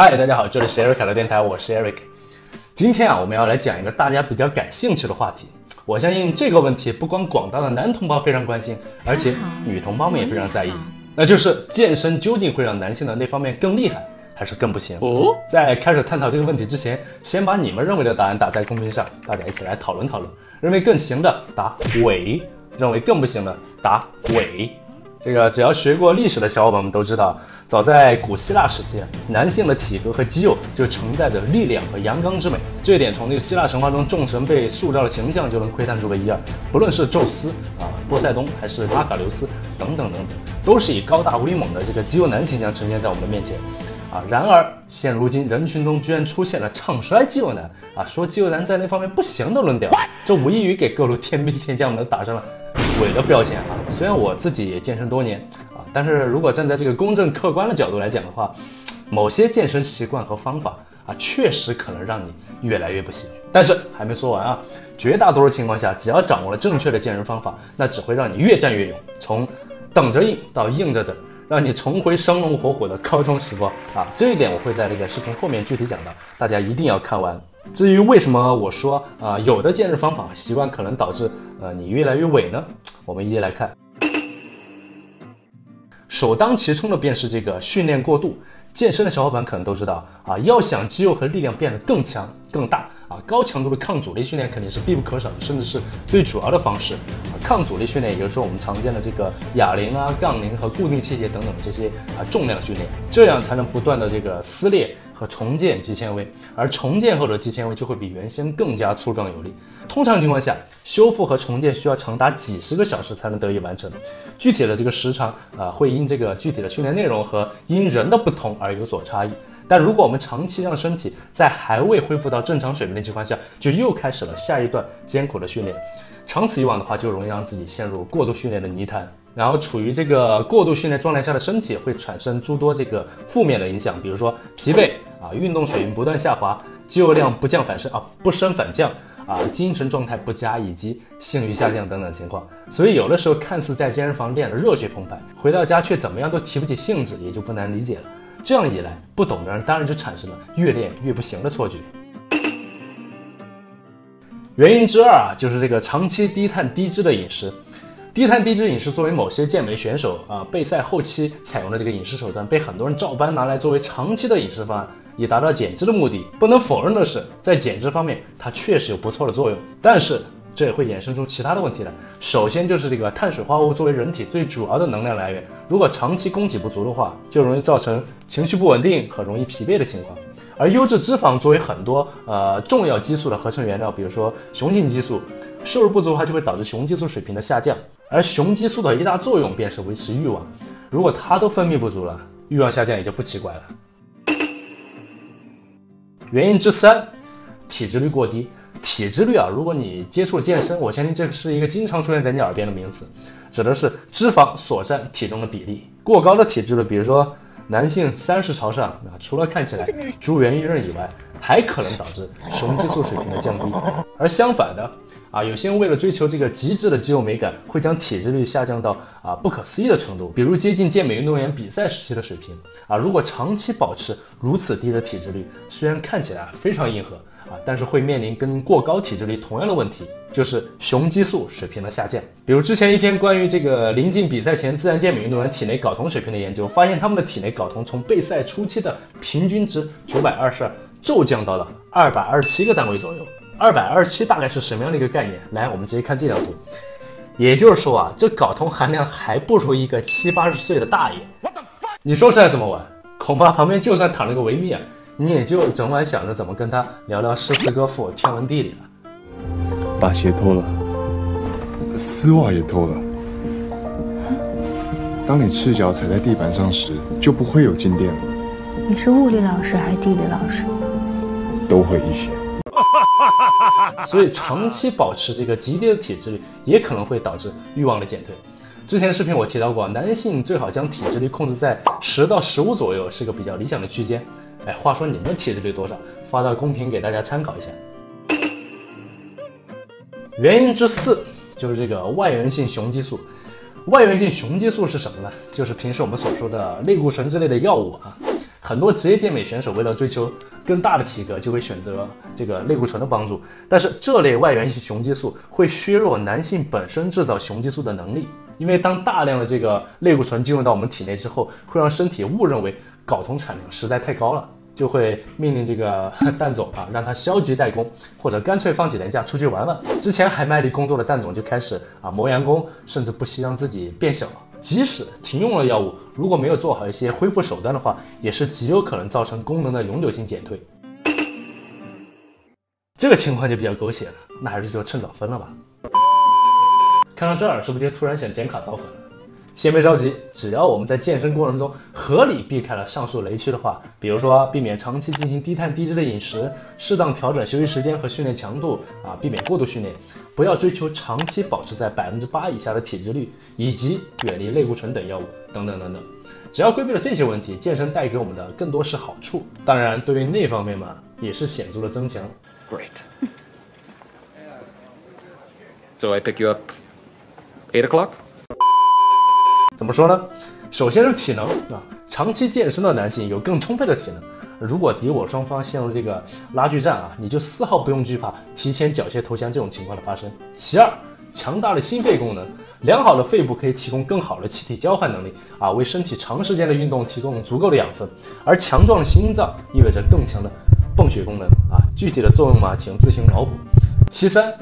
嗨，大家好，这里是 Eric 的电台，我是 Eric。今天我们要来讲一个大家比较感兴趣的话题。我相信这个问题不光广大的男同胞非常关心，而且女同胞们也非常在意，那就是健身究竟会让男性的那方面更厉害，还是更不行？在开始探讨这个问题之前，先把你们认为的答案打在公屏上，大家一起来讨论讨论。认为更行的打伪，认为更不行的打伪。这个只要学过历史的小伙伴们都知道，早在古希腊时期，男性的体格和肌肉就承载着力量和阳刚之美。这一点从这个希腊神话中众神被塑造的形象就能窥探出个一二。不论是宙斯波塞冬，还是阿卡琉斯等等等等，都是以高大威猛的这个肌肉男形象呈现在我们的面前。然而现如今人群中居然出现了唱衰肌肉男说肌肉男在那方面不行的论调，这无异于给各路天兵天将们打上了伪的标签虽然我自己也健身多年但是如果站在这个公正客观的角度来讲的话，某些健身习惯和方法确实可能让你越来越不行。但是还没说完绝大多数情况下，只要掌握了正确的健身方法，那只会让你越战越勇，从等着硬到硬着等，让你重回生龙活虎的高中时光这一点我会在这个视频后面具体讲到，大家一定要看完。至于为什么我说有的健身方法习惯可能导致你越来越伪呢？我们一一来看。首当其冲的便是这个训练过度。健身的小伙伴可能都知道要想肌肉和力量变得更强更大高强度的抗阻力训练肯定是必不可少的，甚至是最主要的方式。抗阻力训练也就是说我们常见的这个哑铃杠铃和固定器械等等这些重量训练，这样才能不断的这个撕裂和重建肌纤维，而重建后的肌纤维就会比原先更加粗壮有力。通常情况下，修复和重建需要长达几十个小时才能得以完成，具体的这个时长会因这个具体的训练内容和因人的不同而有所差异。但如果我们长期让身体在还未恢复到正常水平的情况下，就又开始了下一段艰苦的训练，长此以往的话，就容易让自己陷入过度训练的泥潭。然后处于这个过度训练状态下的身体会产生诸多这个负面的影响，比如说疲惫运动水平不断下滑，肌肉量不降反升不升反降精神状态不佳，以及性欲下降等等情况。所以有的时候看似在健身房练得热血澎湃，回到家却怎么样都提不起兴致，也就不难理解了。这样一来，不懂的人当然就产生了越练越不行的错觉。原因之二就是这个长期低碳低脂的饮食。低碳低脂饮食作为某些健美选手备赛后期采用的这个饮食手段，被很多人照搬拿来作为长期的饮食方案，以达到减脂的目的。不能否认的是，在减脂方面它确实有不错的作用，但是这也会衍生出其他的问题来。首先就是这个碳水化合物作为人体最主要的能量来源，如果长期供给不足的话，就容易造成情绪不稳定和容易疲惫的情况。而优质脂肪作为很多重要激素的合成原料，比如说雄性激素，摄入不足的话就会导致雄激素水平的下降。而雄激素的一大作用便是维持欲望，如果它都分泌不足了，欲望下降也就不奇怪了。原因之三，体脂率过低。体脂率如果你接触健身，我相信这是一个经常出现在你耳边的名词，指的是脂肪所占体重的比例。过高的体脂率，比如说男性30朝上除了看起来珠圆玉润以外，还可能导致雄激素水平的降低。而相反的有些人为了追求这个极致的肌肉美感，会将体脂率下降到不可思议的程度，比如接近健美运动员比赛时期的水平如果长期保持如此低的体脂率，虽然看起来非常硬核但是会面临跟过高体脂率同样的问题，就是雄激素水平的下降。比如之前一篇关于这个临近比赛前自然健美运动员体内睾酮水平的研究，发现他们的体内睾酮从备赛初期的平均值922骤降到了227个单位左右。227大概是什么样的一个概念？来，我们直接看这张图。也就是说这睾酮含量还不如一个70、80岁的大爷。你说这还怎么玩？恐怕旁边就算躺了个维密你也就整晚想着怎么跟他聊聊诗词歌赋、天文地理了。把鞋脱了，丝袜也脱了。当你赤脚踩在地板上时，就不会有静电了。你是物理老师还是地理老师？都会一些。所以长期保持这个极低的体脂率，也可能会导致欲望的减退。之前视频我提到过，男性最好将体脂率控制在10到15左右，是个比较理想的区间。话说你们体脂率多少？发到公屏给大家参考一下。原因之四就是这个外源性雄激素。外源性雄激素是什么呢？就是平时我们所说的类固醇之类的药物很多职业健美选手为了追求更大的体格，就会选择这个类固醇的帮助。但是这类外源性雄激素会削弱男性本身制造雄激素的能力，因为当大量的这个类固醇进入到我们体内之后，会让身体误认为睾酮产量实在太高了，就会命令这个蛋总让他消极怠工，或者干脆放几天假出去玩玩。之前还卖力工作的蛋总就开始磨洋工，甚至不惜让自己变小。即使停用了药物，如果没有做好一些恢复手段的话，也是极有可能造成功能的永久性减退。这个情况就比较狗血了，那还是就趁早分了吧。看到这儿，是不是就突然想减卡造粉了？先别着急，只要我们在健身过程中合理避开了上述雷区的话，比如说避免长期进行低碳低脂的饮食，适当调整休息时间和训练强度避免过度训练，不要追求长期保持在8%以下的体脂率，以及远离类固醇等药物等等等等。只要规避了这些问题，健身带给我们的更多是好处，当然对于那方面嘛，也是显著的增强。Great. So I pick you up 8 o'clock? 怎么说呢？首先是体能长期健身的男性有更充沛的体能。如果敌我双方陷入这个拉锯战你就丝毫不用惧怕提前缴械投降这种情况的发生。其二，强大的心肺功能，良好的肺部可以提供更好的气体交换能力为身体长时间的运动提供足够的养分，而强壮的心脏意味着更强的泵血功能具体的作用请自行脑补。其三，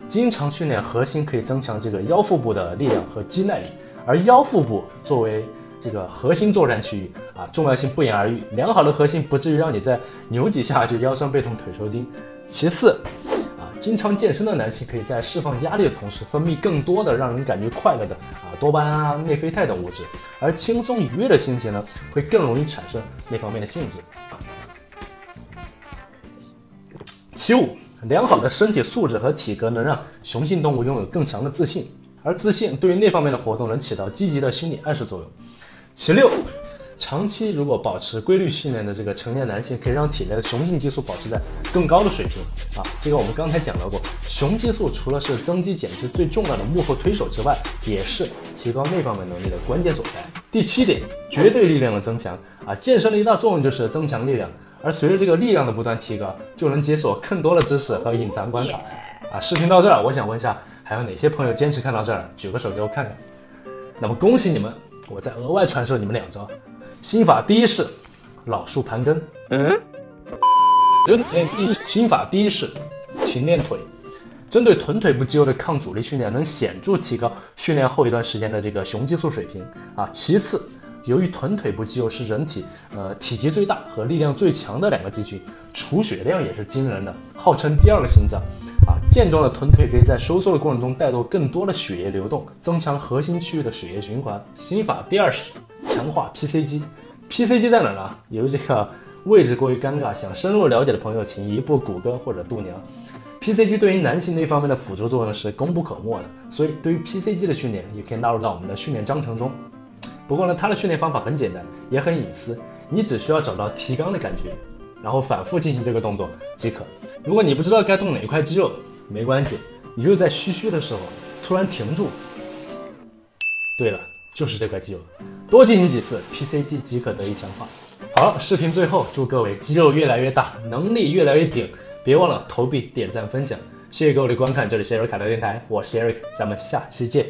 经常训练核心可以增强这个腰腹部的力量和肌耐力。而腰腹部作为这个核心作战区域重要性不言而喻。良好的核心不至于让你在扭几下就腰酸背痛腿抽筋。其次经常健身的男性可以在释放压力的同时分泌更多的让人感觉快乐的多巴胺内啡肽等物质，而轻松愉悦的心情呢，会更容易产生那方面的兴致。其五，良好的身体素质和体格能让雄性动物拥有更强的自信。而自信对于那方面的活动能起到积极的心理暗示作用。其六，长期如果保持规律训练的这个成年男性，可以让体内的雄性激素保持在更高的水平这个我们刚才讲到过，雄激素除了是增肌减脂最重要的幕后推手之外，也是提高那方面能力的关键所在。第七点，绝对力量的增强健身的一大作用就是增强力量，而随着这个力量的不断提高，就能解锁更多的知识和隐藏关卡视频到这儿，我想问一下，还有哪些朋友坚持看到这儿？举个手给我看看。那么恭喜你们，我再额外传授你们2招。心法第一式，老树盘根。心法第一式，勤练腿。针对臀腿部肌肉的抗阻力训练，能显著提高训练后一段时间的这个雄激素水平其次，由于臀腿部肌肉是人体体积最大和力量最强的2个肌群，储血量也是惊人的，号称第2个心脏健壮的臀腿可以在收缩的过程中带动更多的血液流动，增强核心区域的血液循环。心法第2式，强化 PC 肌。PC 肌在哪儿呢？由于这个位置过于尴尬，想深入了解的朋友请移步谷歌或者度娘。PC 肌对于男性那方面的辅助作用是功不可没的，所以对于 PC 肌的训练也可以纳入到我们的训练章程中。不过呢，它的训练方法很简单，也很隐私，你只需要找到提纲的感觉，然后反复进行这个动作即可。如果你不知道该动哪一块肌肉，没关系，你就在虚虚的时候突然停住。对了，就是这块肌肉，多进行几次 PC 肌即可得以强化。好了，视频最后祝各位肌肉越来越大，能力越来越顶，别忘了投币、点赞、分享。谢谢各位的观看，这里是 Eric 卡的电台，我是 Eric，咱们下期见。